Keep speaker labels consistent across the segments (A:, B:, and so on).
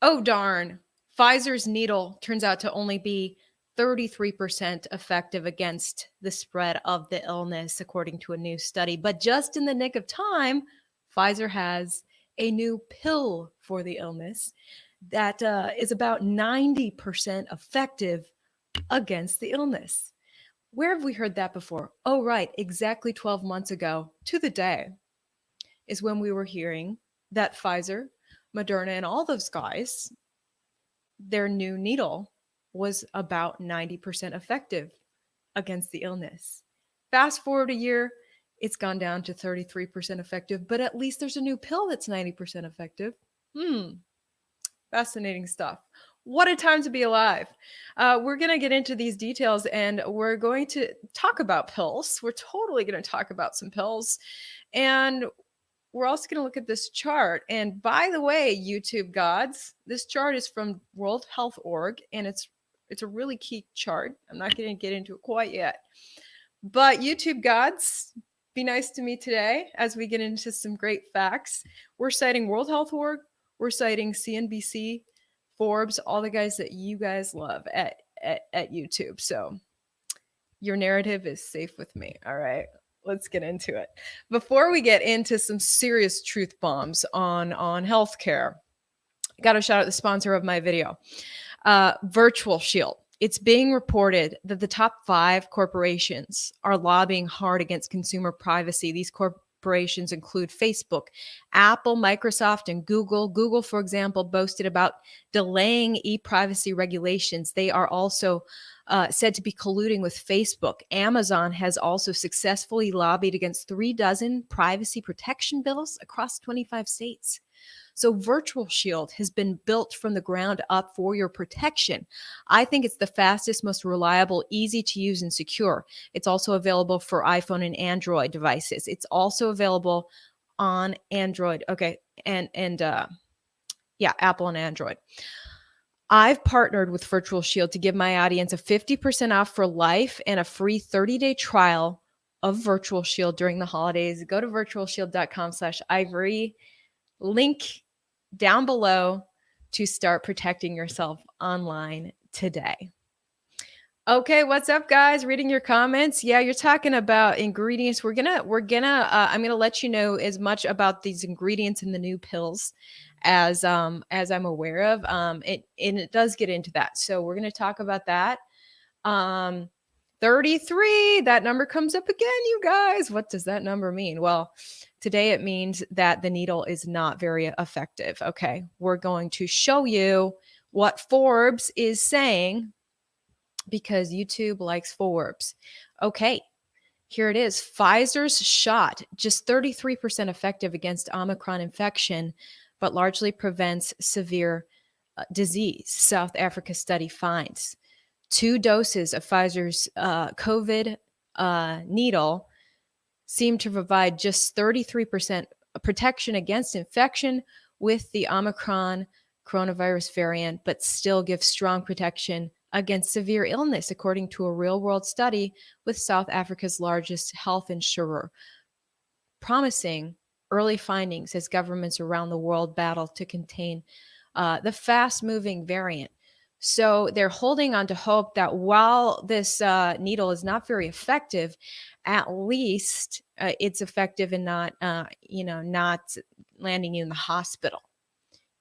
A: Oh, darn. Pfizer's needle turns out to only be 33% effective against the spread of the illness, according to a new study. But just in the nick of time, Pfizer has a new pill for the illness that is about 90% effective against the illness. Where have we heard that before? Oh, right. Exactly 12 months ago to the day is when we were hearing that Pfizer, Moderna, and all those guys, their new needle was about 90% effective against the illness. Fast forward a year, it's gone down to 33% effective, but at least there's a new pill that's 90% effective. Fascinating stuff. What a time to be alive. We're going to get into these details and we're going to talk about pills. We're totally going to talk about some pills. And we're also going to look at this chart. And by the way, YouTube gods, this chart is from World Health Org, and it's a really key chart. I'm not going to get into it quite yet. But YouTube gods, be nice to me today as we get into some great facts. We're citing World Health Org. We're citing CNBC, Forbes, all the guys that you guys love at YouTube. So your narrative is safe with me. All right. Let's get into it. Before we get into some serious truth bombs on healthcare, I got to shout out the sponsor of my video, Virtual Shield. It's being reported that the top 5 corporations are lobbying hard against consumer privacy. These corporations include Facebook, Apple, Microsoft, and Google. Google, for example, boasted about delaying e-privacy regulations. They are also said to be colluding with Facebook. Amazon has also successfully lobbied against 36 privacy protection bills across 25 states. So Virtual Shield has been built from the ground up for your protection. I think it's the fastest, most reliable, easy to use, and secure. It's also available for iPhone and Android devices. It's also available on Android. Okay. And Apple and Android. I've partnered with Virtual Shield to give my audience a 50% off for life and a free 30-day trial of Virtual Shield during the holidays. Go to virtualshield.com/Ivory. Link down below to start protecting yourself online today. Okay, what's up, guys? Reading your comments. Yeah, you're talking about ingredients. I'm gonna let you know as much about these ingredients in the new pills as I'm aware of. It does get into that, so we're gonna talk about that. 33, that number comes up again, you guys. What does that number mean? Well, today it means that the needle is not very effective. Okay, we're going to show you what Forbes is saying because YouTube likes Forbes. Okay, here it is. Pfizer's shot, just 33% effective against Omicron infection, but largely prevents severe disease, South Africa study finds. 2 doses of Pfizer's COVID needle seem to provide just 33% protection against infection with the Omicron coronavirus variant, but still give strong protection against severe illness, according to a real-world study with South Africa's largest health insurer, promising early findings as governments around the world battle to contain the fast-moving variant. So they're holding on to hope that while this needle is not very effective, at least it's effective in not landing you in the hospital.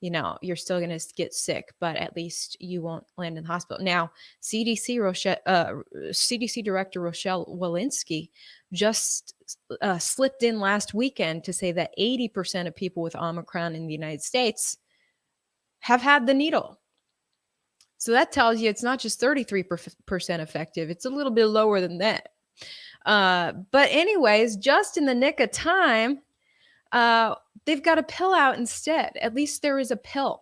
A: You're still going to get sick, but at least you won't land in the hospital. Now, CDC Director Rochelle Walensky just slipped in last weekend to say that 80% of people with Omicron in the United States have had the needle. So that tells you it's not just 33% effective. It's a little bit lower than that. But anyways, just in the nick of time, they've got a pill out instead. At least there is a pill.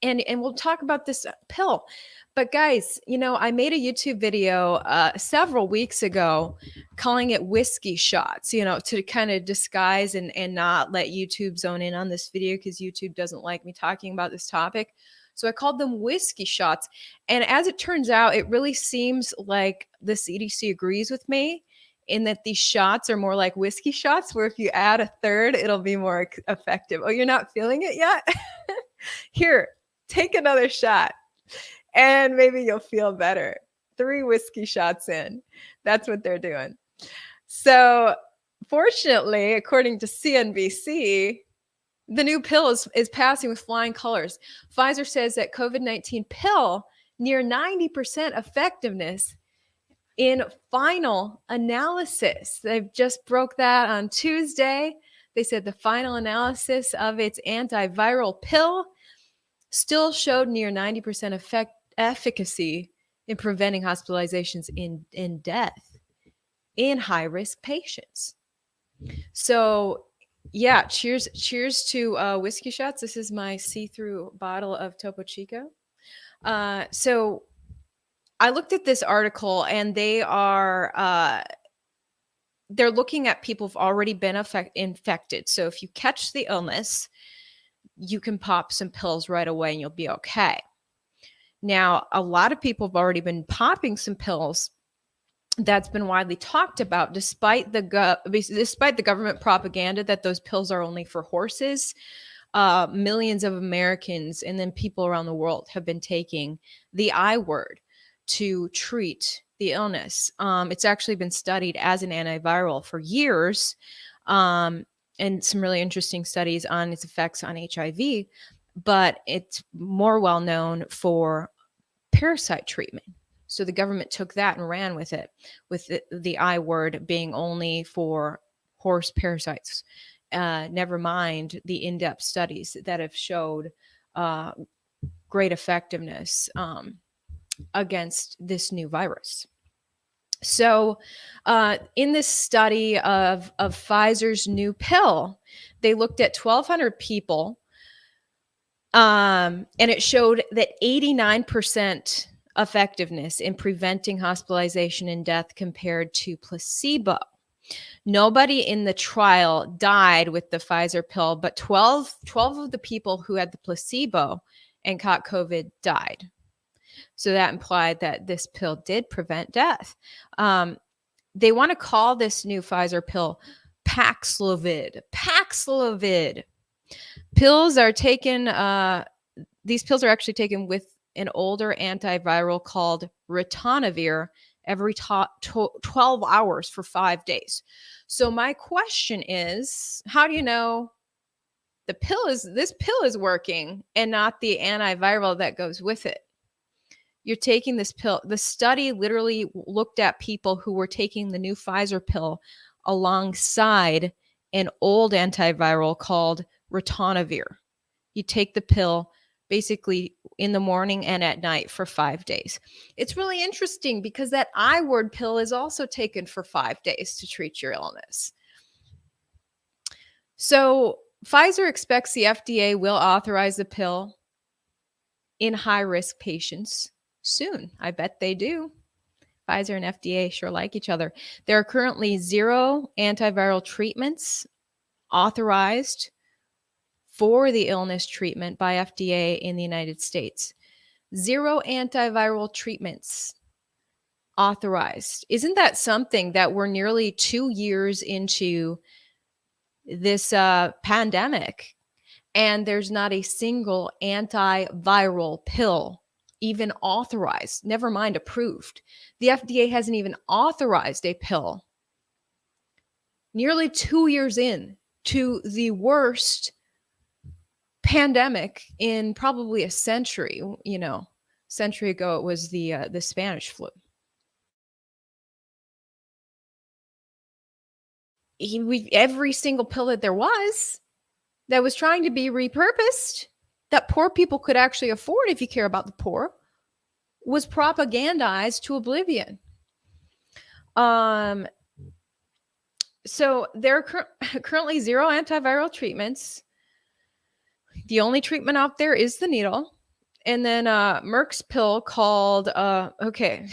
A: And we'll talk about this pill. But guys, I made a YouTube video several weeks ago calling it whiskey shots, to kind of disguise and not let YouTube zone in on this video because YouTube doesn't like me talking about this topic. So I called them whiskey shots. And as it turns out, it really seems like the CDC agrees with me in that these shots are more like whiskey shots, where if you add a third, it'll be more effective. Oh, you're not feeling it yet? Here, Take another shot and maybe you'll feel better. 3 whiskey shots in. That's what they're doing. So, fortunately, according to CNBC, the new pill is passing with flying colors. Pfizer says that COVID-19 pill near 90% effectiveness in final analysis. They've just broke that on Tuesday. They said the final analysis of its antiviral pill still showed near 90% efficacy in preventing hospitalizations in death in high-risk patients. So, yeah, cheers to whiskey shots. This is my see-through bottle of Topo Chico. So I looked at this article, and they're looking at people who've already been infected. So if you catch the illness, you can pop some pills right away and you'll be okay. Now, a lot of people have already been popping some pills. That's been widely talked about, despite the government propaganda that those pills are only for horses. Millions of Americans and then people around the world have been taking the I word to treat the illness. It's actually been studied as an antiviral for years, and some really interesting studies on its effects on HIV, but it's more well known for parasite treatment. So the government took that and ran with it, with the I word being only for horse parasites. Never mind the in-depth studies that have showed great effectiveness against this new virus. So in this study of Pfizer's new pill, they looked at 1,200 people, and it showed that 89% effectiveness in preventing hospitalization and death compared to placebo. Nobody in the trial died with the Pfizer pill, but 12 of the people who had the placebo and caught COVID died. So that implied that this pill did prevent death. They want to call this new Pfizer pill Paxlovid. Paxlovid. Pills are taken, these pills are actually taken with an older antiviral called ritonavir every 12 hours for 5 days. So my question is, how do you know this pill is working and not the antiviral that goes with it? You're taking this pill. The study literally looked at people who were taking the new Pfizer pill alongside an old antiviral called ritonavir. You take the pill basically in the morning and at night for 5 days. It's really interesting because that I word pill is also taken for 5 days to treat your illness. So Pfizer expects the FDA will authorize the pill in high-risk patients soon. I bet they do. Pfizer and FDA sure like each other. There are currently 0 antiviral treatments authorized for the illness treatment by FDA in the United States. 0 antiviral treatments authorized. Isn't that something that we're nearly 2 years into this pandemic, and there's not a single antiviral pill even authorized, never mind approved. The FDA hasn't even authorized a pill. Nearly 2 years in to the worst pandemic in probably a century. Century ago it was the Spanish flu. Every single pill that there was that was trying to be repurposed, that poor people could actually afford, if you care about the poor, was propagandized to oblivion. So there are currently 0 antiviral treatments. The only treatment out there is the needle. And then Merck's pill called, okay,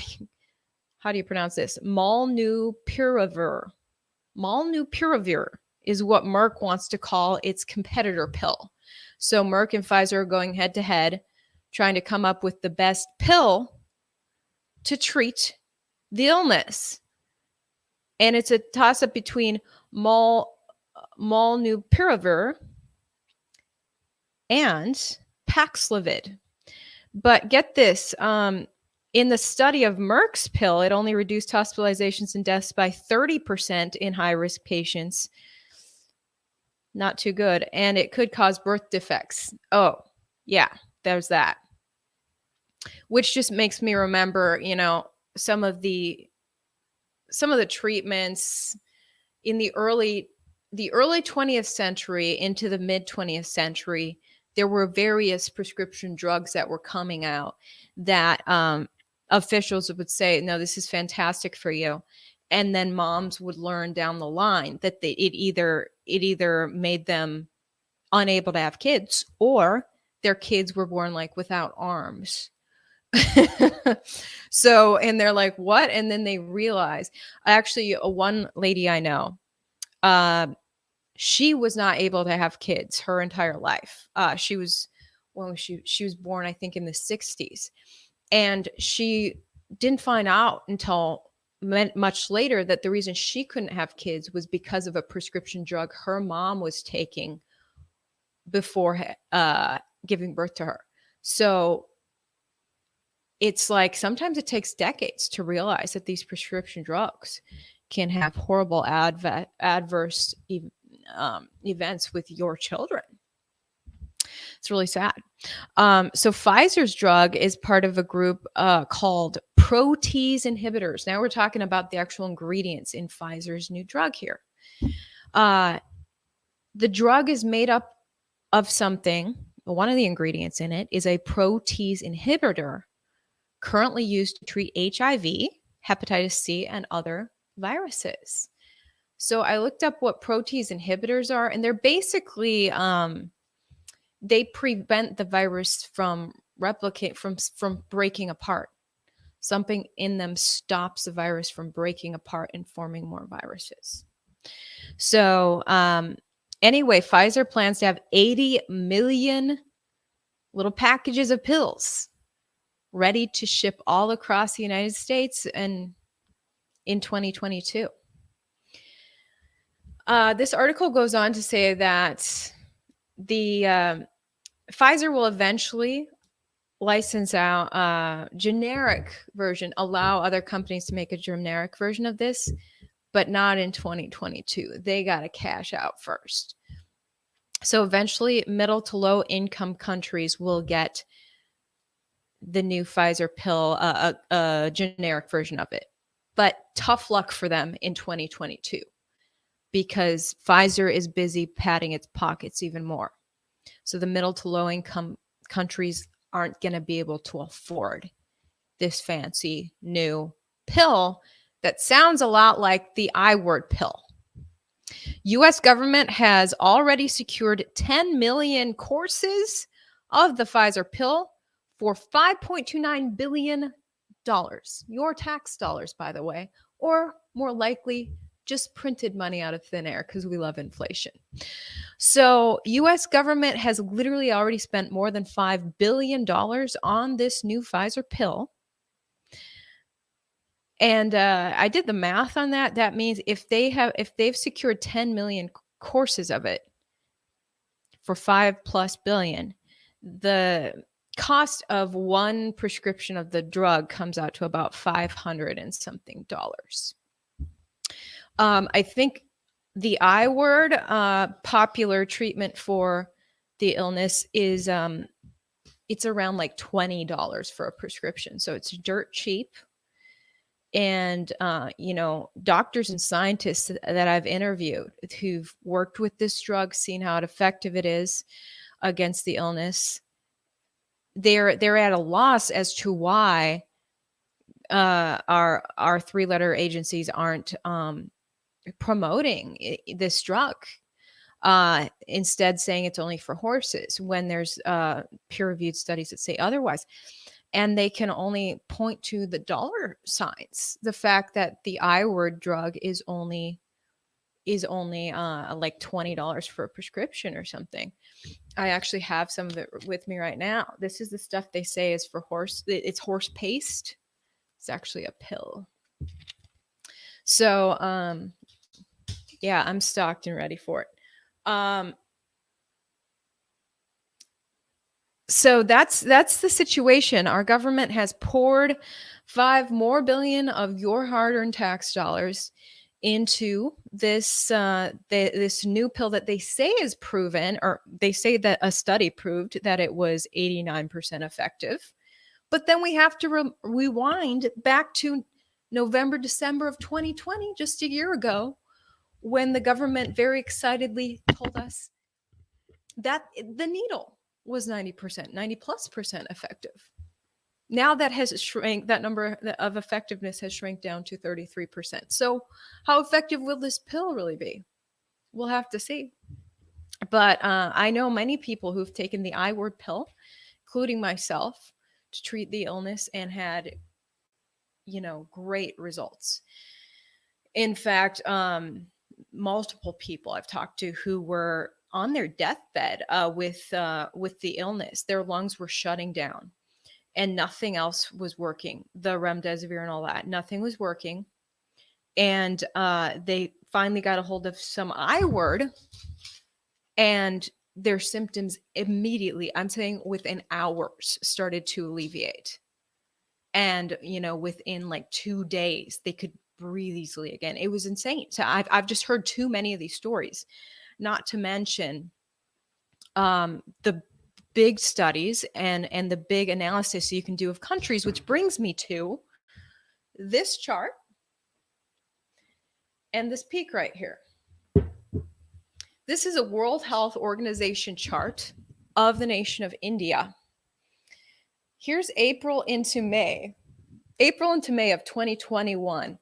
A: how do you pronounce this? Molnupiravir. Molnupiravir is what Merck wants to call its competitor pill. So Merck and Pfizer are going head to head, trying to come up with the best pill to treat the illness. And it's a toss-up between Molnupiravir and Paxlovid. But get this, in the study of Merck's pill, it only reduced hospitalizations and deaths by 30% in high-risk patients. Not too good. And it could cause birth defects. Oh, yeah, there's that. Which just makes me remember, some of the treatments in the early 20th century into the mid 20th century. There were various prescription drugs that were coming out that officials would say, no, this is fantastic for you. And then moms would learn down the line that it either made them unable to have kids, or their kids were born like without arms. So, and they're like, what? And then they realize, actually, one lady I know, uh, she was not able to have kids her entire life. She was, she was born, I think, in the 60s. And she didn't find out until much later that the reason she couldn't have kids was because of a prescription drug her mom was taking before giving birth to her. So it's like sometimes it takes decades to realize that these prescription drugs can have horrible adverse events with your children. It's really sad. So Pfizer's drug is part of a group called protease inhibitors. Now we're talking about the actual ingredients in Pfizer's new drug here. The drug is made up of something. One of the ingredients in it is a protease inhibitor currently used to treat HIV, hepatitis C, and other viruses. So I looked up what protease inhibitors are, and they're basically they prevent the virus from from breaking apart. Something in them stops the virus from breaking apart and forming more viruses. So anyway, Pfizer plans to have 80 million little packages of pills ready to ship all across the United States and in 2022. This article goes on to say that the Pfizer will eventually license out a generic version, allow other companies to make a generic version of this, but not in 2022. They got to cash out first. So eventually, middle to low income countries will get the new Pfizer pill, a generic version of it. But tough luck for them in 2022 because Pfizer is busy padding its pockets even more. So the middle to low income countries aren't going to be able to afford this fancy new pill that sounds a lot like the I word pill. US government has already secured 10 million courses of the Pfizer pill for $5.29 billion. Your tax dollars, by the way, or more likely, just printed money out of thin air because we love inflation. So US government has literally already spent more than $5 billion on this new Pfizer pill. And I did the math on that. That means if they've secured 10 million courses of it for $5+ billion, the cost of one prescription of the drug comes out to about $500 and something dollars. I think the I word popular treatment for the illness is it's around like $20 for a prescription. So it's dirt cheap. And, doctors and scientists that I've interviewed who've worked with this drug, seen how effective it is against the illness, they're at a loss as to why our three-letter agencies aren't promoting this drug. Instead saying it's only for horses when there's peer-reviewed studies that say otherwise. And they can only point to the dollar signs, the fact that the I word drug is only like $20 for a prescription or something. I actually have some of it with me right now. This is the stuff they say is for horse. It's horse paste. It's actually a pill. So, yeah, I'm stocked and ready for it. So that's the situation. Our government has poured 5 more billion of your hard-earned tax dollars into this new pill that they say is proven, or they say that a study proved that it was 89% effective. But then we have to rewind back to November, December of 2020, just a year ago, when the government very excitedly told us that the needle was 90%, 90 plus percent effective. Now that has shrank, that number of effectiveness has shrank down to 33%. So, how effective will this pill really be? We'll have to see. But I know many people who've taken the I word pill, including myself, to treat the illness and had, great results. In fact, multiple people I've talked to who were on their deathbed with the illness, their lungs were shutting down, and nothing else was working. The remdesivir and all that, nothing was working, and they finally got a hold of some I word, and their symptoms immediately, I'm saying within hours, started to alleviate. And within like 2 days they could breathe easily again. It was insane. So I've just heard too many of these stories, not to mention the big studies and the big analysis you can do of countries, which brings me to this chart and this peak right here. This is a World Health Organization chart of the nation of India. Here's April into May of 2021.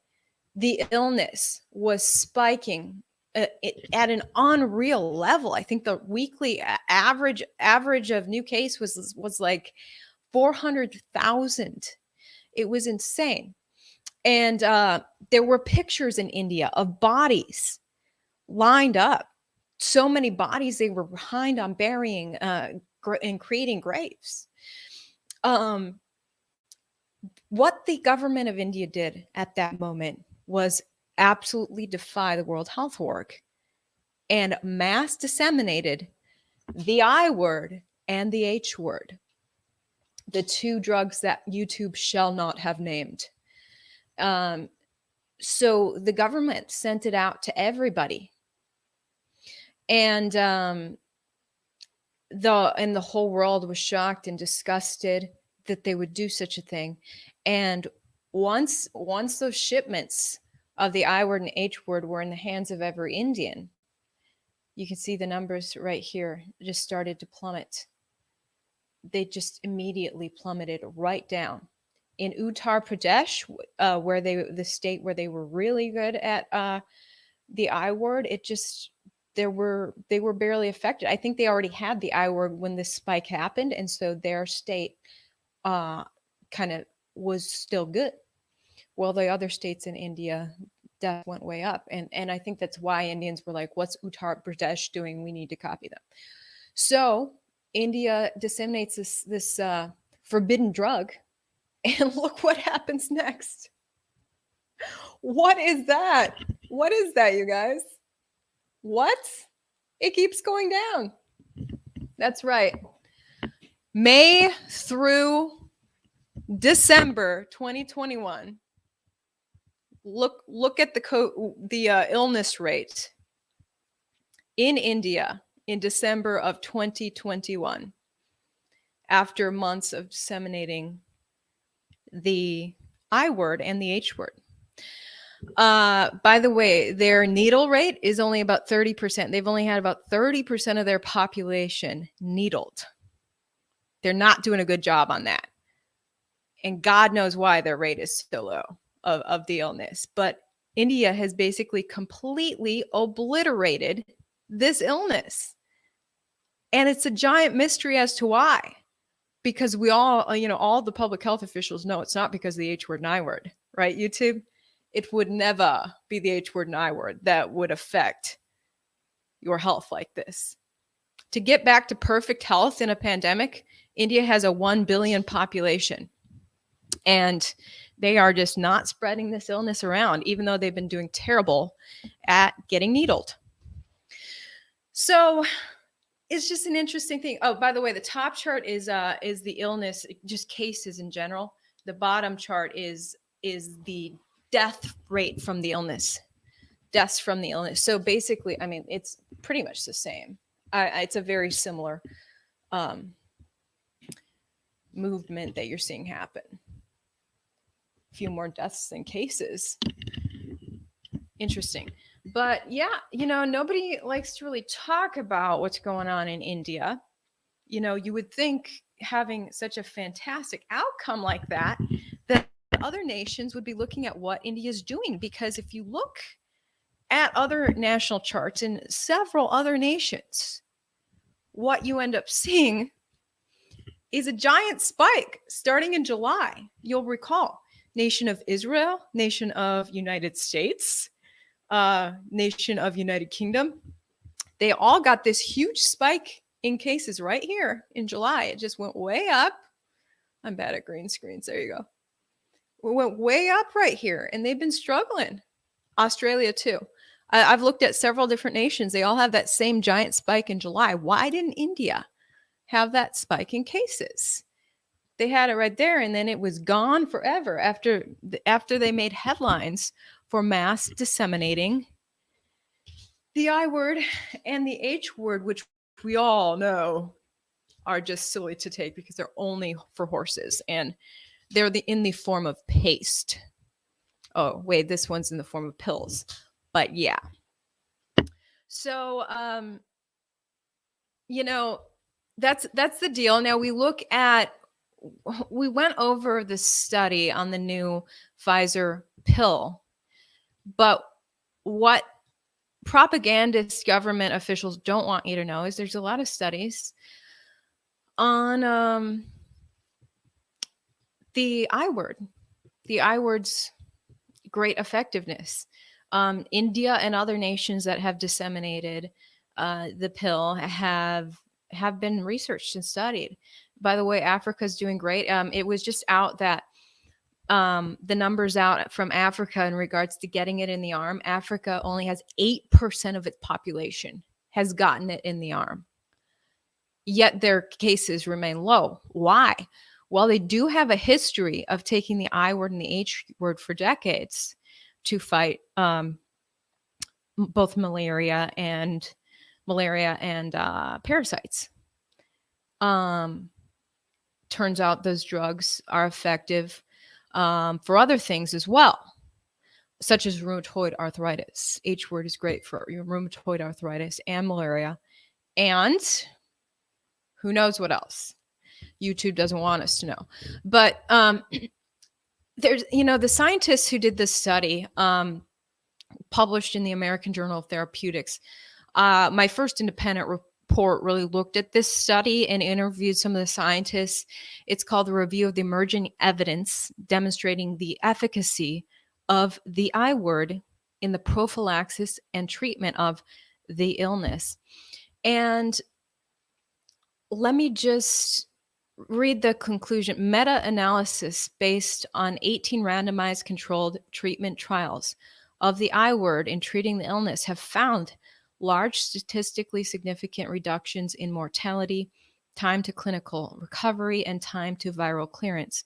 A: The illness was spiking at an unreal level. I think the weekly average of new case was like 400,000. It was insane. And there were pictures in India of bodies lined up. So many bodies they were behind on burying and creating graves. What the government of India did at that moment was absolutely defy the World Health Org and mass disseminated the I word and the H word, the two drugs that YouTube shall not have named. So the government sent it out to everybody, and the whole world was shocked and disgusted that they would do such a thing. And once those shipments of the I word and H word were in the hands of every Indian, you can see the numbers right here just started to plummet. They just immediately plummeted right down. In Uttar Pradesh, the state where they were really good at the I word, they were barely affected. I think they already had the I word when this spike happened, and so their state kind of was still good. Well, the other states in India death went way up, and I think that's why Indians were like, "What's Uttar Pradesh doing? We need to copy them." So India disseminates this forbidden drug, and look what happens next. What is that? What is that, you guys? What? It keeps going down. That's right. May through December 2021. Look at the illness rate in India in December of 2021 after months of disseminating the I word and the H word. By the way, their needle rate is only about 30%. They've only had about 30% of their population needled. They're not doing a good job on that. And God knows why their rate is so low of the illness. But India has basically completely obliterated this illness. And it's a giant mystery as to why. Because we all, all the public health officials know it's not because of the H word and I word, right, YouTube? It would never be the H word and I word that would affect your health like this. To get back to perfect health in a pandemic, India has a 1 billion population. And they are just not spreading this illness around, even though they've been doing terrible at getting needled. So it's just an interesting thing. Oh, by the way, the top chart is the illness, just cases in general. The bottom chart is the death rate from the illness, deaths from the illness. So basically, I mean, it's pretty much the same. It's a very similar um, movement that you're seeing happen. A few more deaths than cases. Interesting. But yeah, nobody likes to really talk about what's going on in India. You would think having such a fantastic outcome like that other nations would be looking at what India is doing. Because if you look at other national charts in several other nations, what you end up seeing is a giant spike starting in July. You'll recall nation of Israel, nation of United States, nation of United Kingdom. They all got this huge spike in cases right here in July. It just went way up. I'm bad at green screens. There you go. It went way up right here, and they've been struggling. Australia too. I've looked at several different nations. They all have that same giant spike in July. Why didn't India have that spike in cases? They had it right there, and then it was gone forever after they made headlines for mass disseminating the I word and the H word, which we all know are just silly to take because they're only for horses, and they're in the form of paste. Oh, wait, this one's in the form of pills. But yeah. So, that's the deal. Now we went over the study on the new Pfizer pill, but what propagandist government officials don't want you to know is there's a lot of studies on the I word, the I word's great effectiveness. India and other nations that have disseminated the pill have been researched and studied. By the way, Africa's doing great. It was just out that the numbers out from Africa in regards to getting it in the arm. Africa only has 8% of its population has gotten it in the arm. Yet their cases remain low. Why? Well, they do have a history of taking the I word and the H word for decades to fight both malaria and parasites. Turns out those drugs are effective for other things as well, such as rheumatoid arthritis. H word is great for your rheumatoid arthritis and malaria, and who knows what else. YouTube doesn't want us to know. But there's, the scientists who did this study, published in the American Journal of Therapeutics. My first independent report really looked at this study and interviewed some of the scientists. It's called the Review of the Emerging Evidence Demonstrating the Efficacy of the I word in the Prophylaxis and Treatment of the Illness. And let me just read the conclusion. Meta-analysis based on 18 randomized controlled treatment trials of the I word in treating the illness have found large statistically significant reductions in mortality, time to clinical recovery, and time to viral clearance.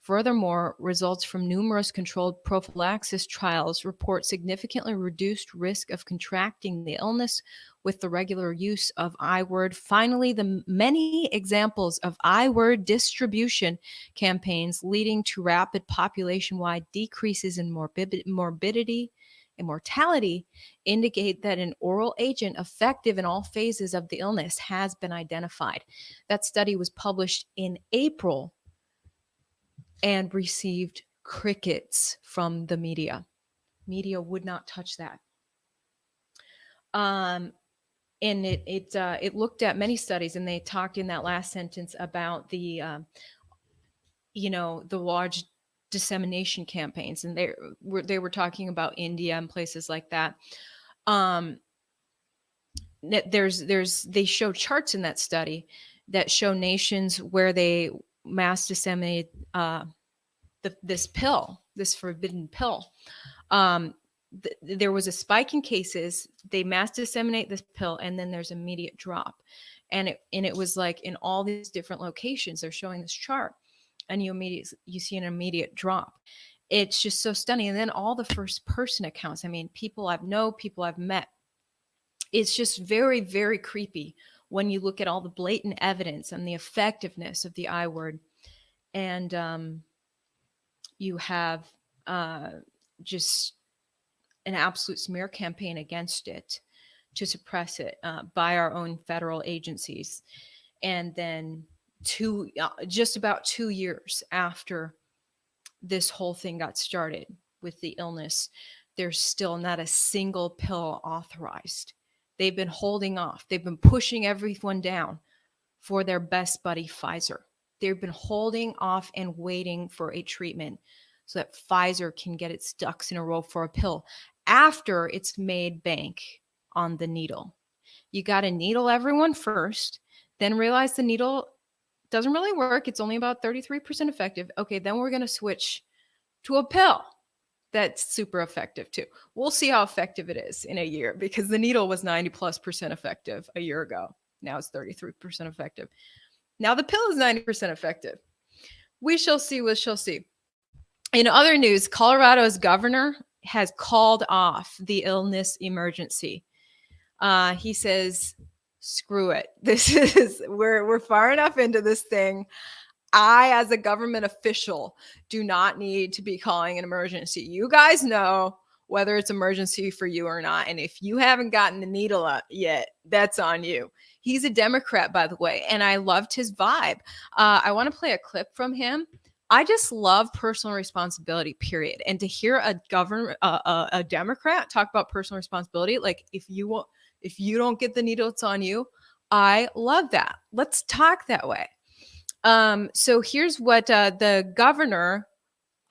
A: Furthermore, results from numerous controlled prophylaxis trials report significantly reduced risk of contracting the illness with the regular use of I word. Finally, the many examples of I word distribution campaigns leading to rapid population-wide decreases in morbidity and mortality indicate that an oral agent effective in all phases of the illness has been identified. That study was published in April and received crickets from the media. Media would not touch that. And it looked at many studies, and they talked in that last sentence about the large dissemination campaigns, and they were talking about India and places like that. They show charts in that study that show nations where they mass disseminate this pill, this forbidden pill. There was a spike in cases. They mass disseminate this pill, and then there's immediate drop. And it was like in all these different locations, they're showing this chart, and you see an immediate drop. It's just so stunning. And then all the first person accounts. I mean, people I've met. It's just very, very creepy when you look at all the blatant evidence and the effectiveness of the I word. And you have just an absolute smear campaign against it to suppress it by our own federal agencies. And then just about 2 years after this whole thing got started with the illness, there's still not a single pill authorized. They've been holding off. They've been pushing everyone down for their best buddy, Pfizer. They've been holding off and waiting for a treatment so that Pfizer can get its ducks in a row for a pill after it's made bank on the needle. You got to needle everyone first, then realize the needle doesn't really work. It's only about 33% effective. Okay, then we're going to switch to a pill that's super effective too. We'll see how effective it is in a year, because the needle was 90+% effective a year ago. Now it's 33% effective. Now the pill is 90% effective. We shall see. We shall see. In other news, Colorado's governor has called off the illness emergency. He says, screw it. We're far enough into this thing. I, as a government official, do not need to be calling an emergency. You guys know whether it's emergency for you or not. And if you haven't gotten the needle up yet, that's on you. He's a Democrat, by the way, and I loved his vibe. I want to play a clip from him. I just love personal responsibility, period. And to hear a Democrat talk about personal responsibility, like if you don't get the needle, it's on you. I love that. Let's talk that way. So here's what the governor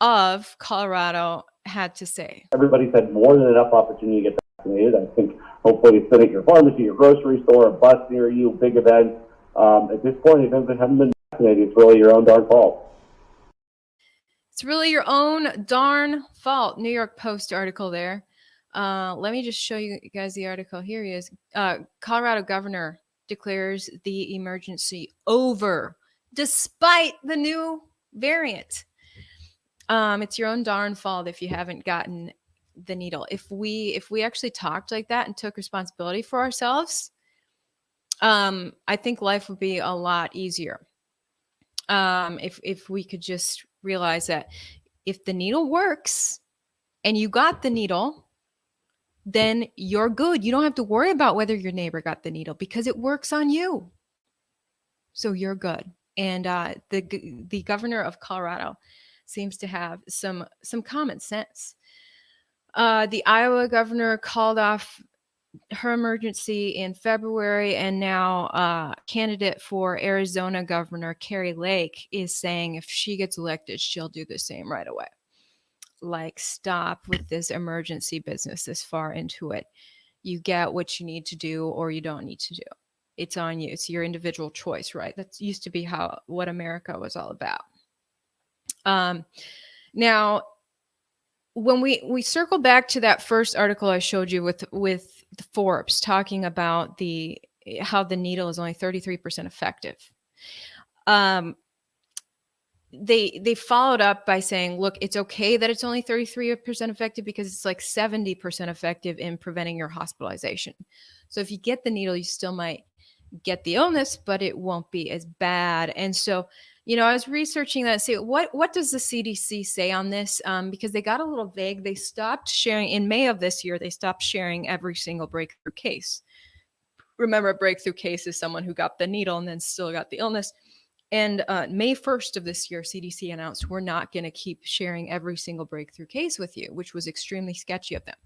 A: of Colorado had to say.
B: Everybody's had more than enough opportunity to get vaccinated. I think hopefully it's been at your pharmacy, your grocery store, a bus near you, big event. At this point, if you haven't been vaccinated, it's really your own darn fault.
A: It's really your own darn fault. New York Post article there. Let me just show you guys the article. Here he is. Colorado governor declares the emergency over despite the new variant. It's your own darn fault if you haven't gotten the needle. If we actually talked like that and took responsibility for ourselves, I think life would be a lot easier. If we could just realize that if the needle works and you got the needle, then you're good. You don't have to worry about whether your neighbor got the needle because it works on you. So you're good. And the governor of Colorado seems to have some common sense. The Iowa governor called off her emergency in February, and now candidate for Arizona governor Kari Lake is saying if she gets elected, she'll do the same right away. Like, stop with this emergency business this far into it. You get what you need to do or you don't need to do. It's on you. It's your individual choice, right? That used to be what America was all about. Now, when we circle back to that first article I showed you with the Forbes talking about how the needle is only 33% effective. They followed up by saying, look, it's okay that it's only 33% effective because it's like 70% effective in preventing your hospitalization. So if you get the needle, you still might get the illness, but it won't be as bad. And so, I was researching that, see what does the CDC say on this? Because they got a little vague. They stopped sharing in May of this year. They stopped sharing every single breakthrough case. Remember, a breakthrough case is someone who got the needle and then still got the illness. And May 1st of this year, CDC announced we're not going to keep sharing every single breakthrough case with you, which was extremely sketchy of them.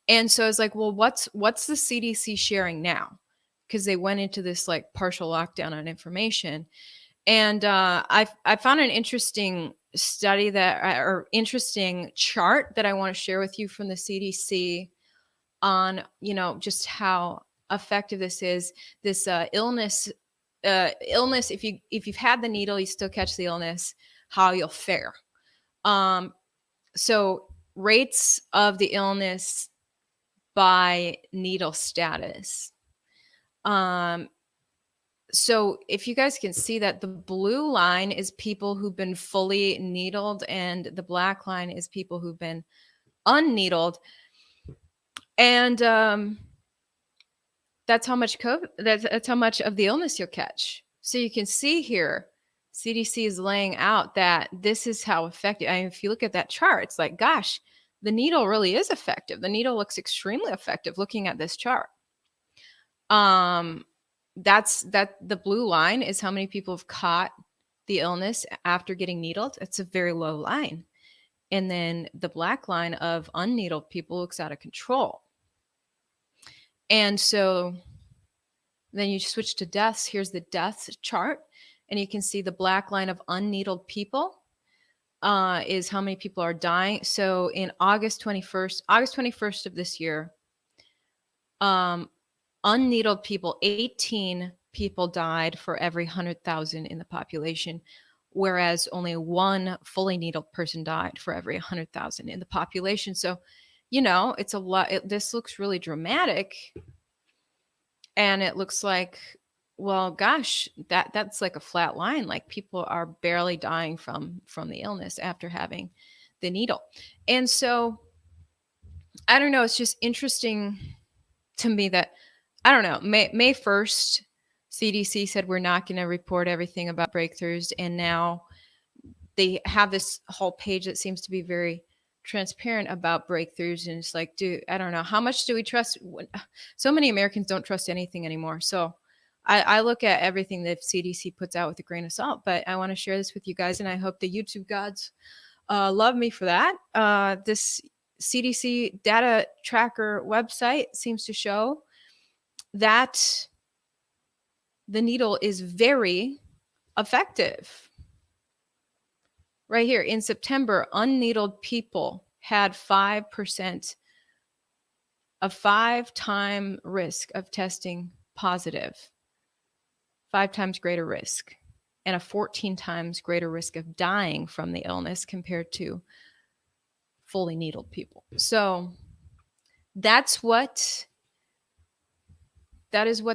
A: And so I was like, well, what's the CDC sharing now? Because they went into this like partial lockdown on information. And I found an interesting study or interesting chart that I want to share with you from the CDC on, just how effective this is. This illness, if you've had the needle, you still catch the illness, how you'll fare. So rates of the illness by needle status. Um, so if you guys can see that the blue line is people who've been fully needled and the black line is people who've been unneedled. And that's how much COVID, that's how much of the illness you'll catch. So you can see here, CDC is laying out that this is how effective. I mean, if you look at that chart, it's like, gosh, the needle really is effective. The needle looks extremely effective looking at this chart. That's the blue line is how many people have caught the illness after getting needled. It's a very low line. And then the black line of unneedled people looks out of control. And so then you switch to deaths. Here's the deaths chart. And you can see the black line of unneedled people is how many people are dying. So in August 21st of this year, unneedled people, 18 people died for every 100,000 in the population, whereas only one fully needled person died for every 100,000 in the population. So, it's a lot. This looks really dramatic. And it looks like, well, gosh, that's like a flat line. Like people are barely dying from the illness after having the needle. And so I don't know, it's just interesting to me that, I don't know, May 1st, CDC said we're not going to report everything about breakthroughs. And now they have this whole page that seems to be very transparent about breakthroughs. And it's like, dude, I don't know. How much do we trust? So many Americans don't trust anything anymore. So I look at everything that CDC puts out with a grain of salt. But I want to share this with you guys. And I hope the YouTube gods love me for that. This CDC data tracker website seems to show that the needle is very effective. Right here in September, unneedled people had 5%, a 5-time risk of testing positive, 5 times greater risk, and a 14 times greater risk of dying from the illness compared to fully needled people. So that is what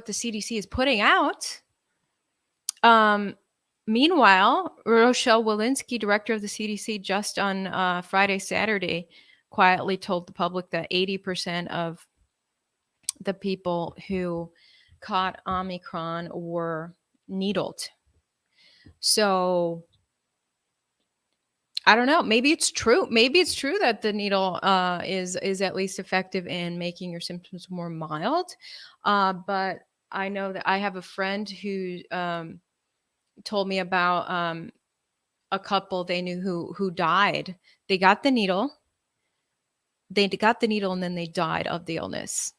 A: the CDC is putting out. Meanwhile, Rochelle Walensky, director of the CDC, just on Friday, Saturday, quietly told the public that 80% of the people who caught Omicron were needled. So I don't know. Maybe it's true. Maybe it's true that the needle is at least effective in making your symptoms more mild. But I know that I have a friend who told me about a couple they knew who died. They got the needle. And then they died of the illness.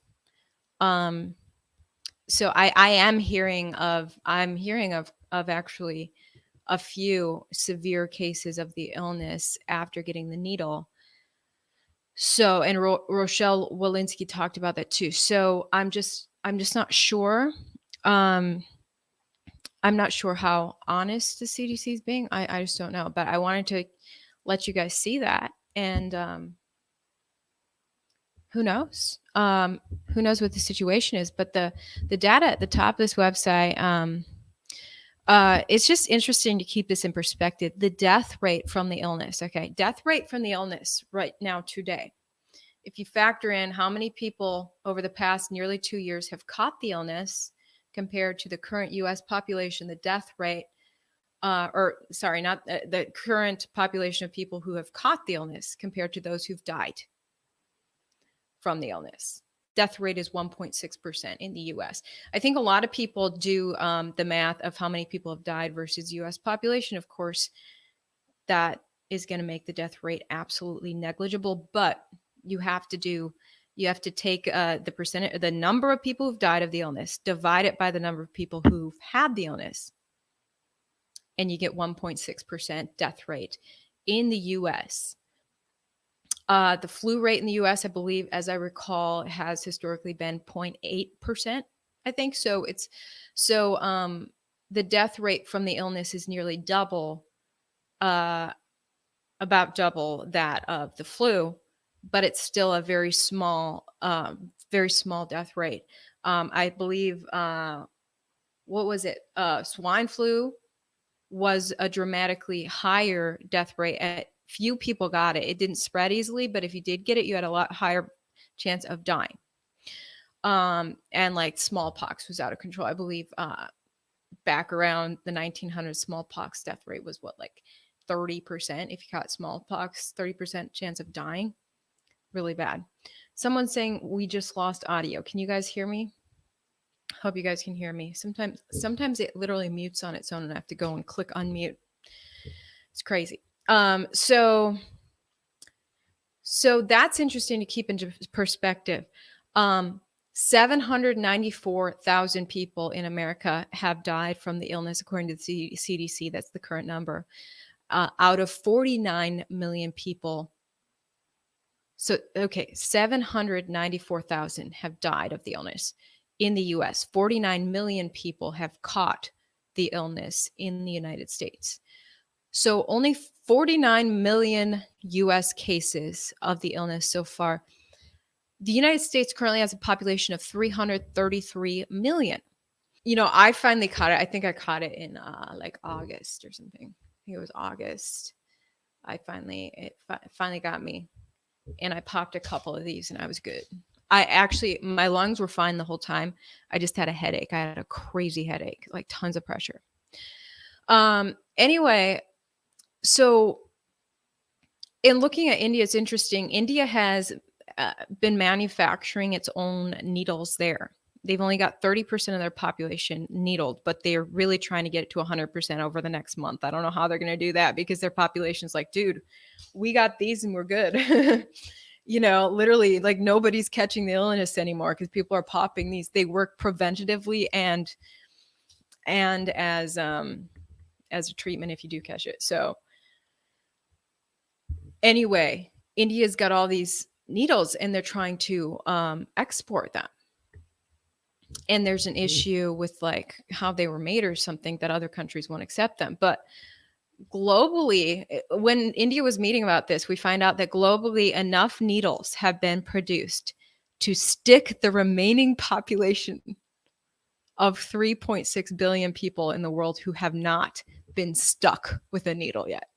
A: So I am hearing of actually a few severe cases of the illness after getting the needle. So, and Rochelle Walensky talked about that too. So I'm just not sure. I'm not sure how honest the CDC is being. I just don't know. But I wanted to let you guys see that. And who knows? Who knows what the situation is? But the data at the top of this website, it's just interesting to keep this in perspective. The death rate from the illness. Okay, death rate from the illness right now today. If you factor in how many people over the past nearly 2 years have caught the illness compared to the current U.S. population, the death rate, not the current population of people who have caught the illness compared to those who've died from the illness. Death rate is 1.6% in the U.S. I think a lot of people do the math of how many people have died versus U.S. population. Of course, that is going to make the death rate absolutely negligible. But you have to take the percentage, the number of people who've died of the illness, divide it by the number of people who've had the illness, and you get 1.6% death rate in the U.S. The flu rate in the U.S., I believe, as I recall, has historically been 0.8%, I think. So the death rate from the illness is nearly double, about double that of the flu, but it's still a very small death rate. I believe, what was it? Swine flu was a dramatically higher death rate. Few people got it. It didn't spread easily, but if you did get it, you had a lot higher chance of dying. And like smallpox was out of control. I believe back around the 1900s, smallpox death rate was what, like 30%. If you got smallpox, 30% chance of dying. Really bad. Someone's saying we just lost audio. Can you guys hear me? Hope you guys can hear me. Sometimes it literally mutes on its own and I have to go and click unmute. It's crazy. So that's interesting to keep into perspective. 794,000 people in America have died from the illness, according to the CDC. That's the current number. Out of 49 million people. So, okay, 794,000 have died of the illness in the US. 49 million people have caught the illness in the United States. So only 49 million US cases of the illness so far. The United States currently has a population of 333 million. I finally caught it. I think I caught it in like August or something. I think it was August. It finally got me. And I popped a couple of these and I was good. My lungs were fine the whole time. I just had a headache. I had a crazy headache, like tons of pressure. Anyway, so in looking at India, it's interesting. India has been manufacturing its own needles there. They've only got 30% of their population needled, but they're really trying to get it to 100% over the next month. I don't know how they're going to do that because their population's like, dude, we got these and we're good. Literally, like nobody's catching the illness anymore because people are popping these. They work preventatively and as a treatment if you do catch it. So anyway, India's got all these needles and they're trying to export them. And there's an issue with like how they were made or something that other countries won't accept them. But globally, when India was meeting about this, we find out that globally enough needles have been produced to stick the remaining population of 3.6 billion people in the world who have not been stuck with a needle yet.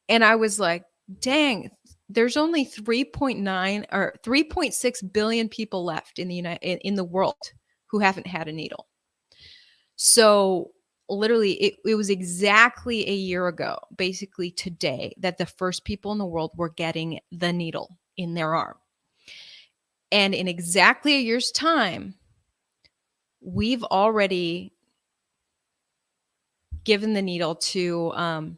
A: And I was like, dang, there's only 3.9 or 3.6 billion people left in the world who haven't had a needle. So literally it was exactly a year ago, basically today, that the first people in the world were getting the needle in their arm. And in exactly a year's time, we've already given the needle to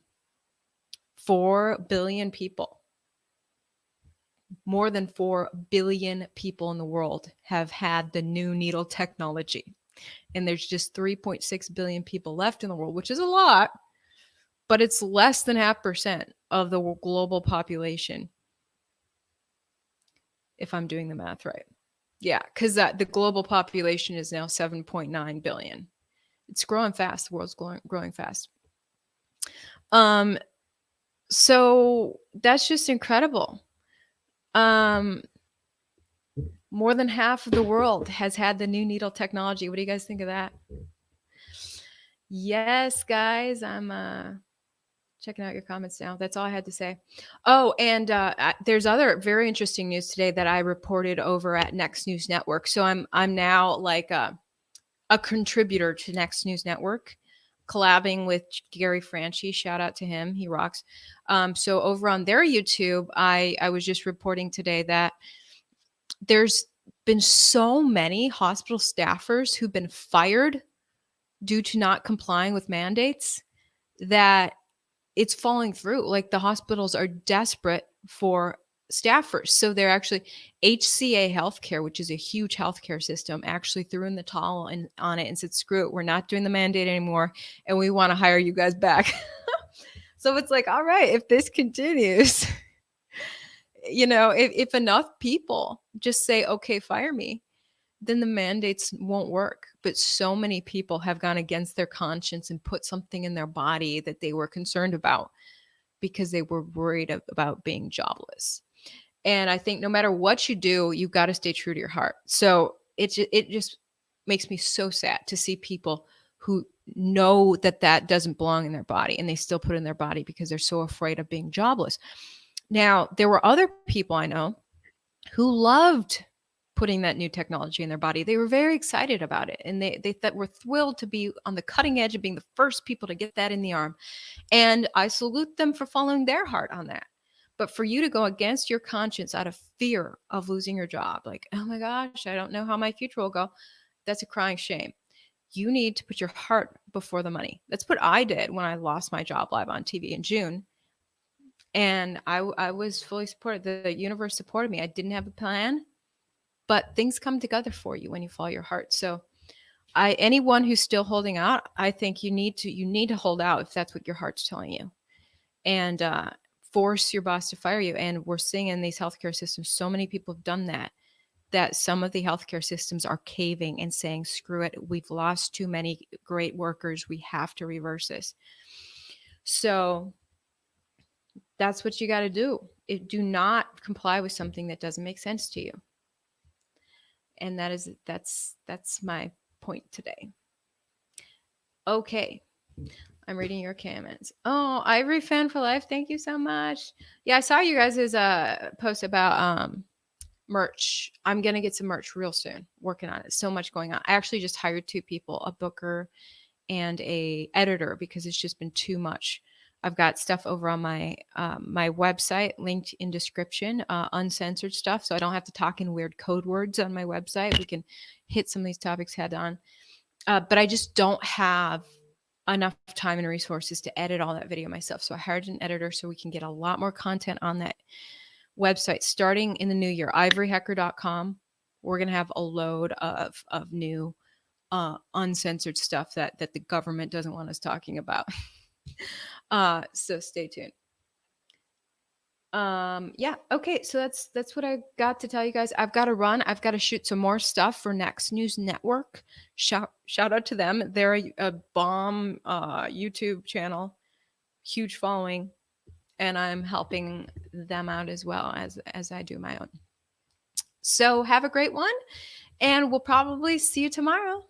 A: 4 billion people. More than 4 billion people in the world have had the new needle technology. And there's just 3.6 billion people left in the world, which is a lot, but it's less than 0.5% of the global population, if I'm doing the math right. Yeah, because the global population is now 7.9 billion. It's growing fast. The world's growing fast. So that's just incredible. More than half of the world has had the new needle technology. What do you guys think of that? Yes, guys, I'm checking out your comments now. That's all I had to say. Oh, and there's other very interesting news today that I reported over at Next News Network. So I'm now like a contributor to Next News Network, collabing with Gary Franchi. Shout out to him. He rocks. So over on their YouTube, I was just reporting today that there's been so many hospital staffers who've been fired due to not complying with mandates that it's falling through. Like the hospitals are desperate for staffers. So they're actually HCA Healthcare, which is a huge healthcare system, actually threw in the towel on it and said, screw it, we're not doing the mandate anymore. And we want to hire you guys back. So it's like, all right, if this continues, if enough people just say, okay, fire me, then the mandates won't work. But so many people have gone against their conscience and put something in their body that they were concerned about because they were worried about being jobless. And I think no matter what you do, you've got to stay true to your heart. So it just makes me so sad to see people who know that that doesn't belong in their body and they still put it in their body because they're so afraid of being jobless. Now, there were other people I know who loved putting that new technology in their body. They were very excited about it, and they were thrilled to be on the cutting edge of being the first people to get that in the arm. And I salute them for following their heart on that. But for you to go against your conscience out of fear of losing your job, like, oh my gosh, I don't know how my future will go, that's a crying shame. You need to put your heart before the money. That's what I did when I lost my job live on TV in June. And I was fully supported. The universe supported me. I didn't have a plan, but things come together for you when you follow your heart. So anyone who's still holding out, I think you need to hold out if that's what your heart's telling you, and force your boss to fire you. And we're seeing in these healthcare systems, so many people have done that some of the healthcare systems are caving and saying, screw it, we've lost too many great workers, we have to reverse this. So that's what you got to do. Do not comply with something that doesn't make sense to you. And that's my point today. Okay, I'm reading your comments. Oh, Ivory Fan for Life, thank you so much. Yeah, I saw you guys' post about merch. I'm gonna get some merch real soon. Working on it. So much going on. I actually just hired 2 people, a booker and a editor, because it's just been too much. I've got stuff over on my my website, linked in description, uncensored stuff, so I don't have to talk in weird code words on my website. We can hit some of these topics head on. But I just don't have enough time and resources to edit all that video myself. So I hired an editor so we can get a lot more content on that website starting in the new year. ivoryhecker.com. We're going to have a load of new uncensored stuff that the government doesn't want us talking about. So stay tuned. Yeah, okay, so that's what I got to tell you guys. I've got to run. I've got to shoot some more stuff for Next News Network. Shout out to them. They're a bomb YouTube channel, huge following, and I'm helping them out as well as I do my own. So have a great one, and we'll probably see you tomorrow.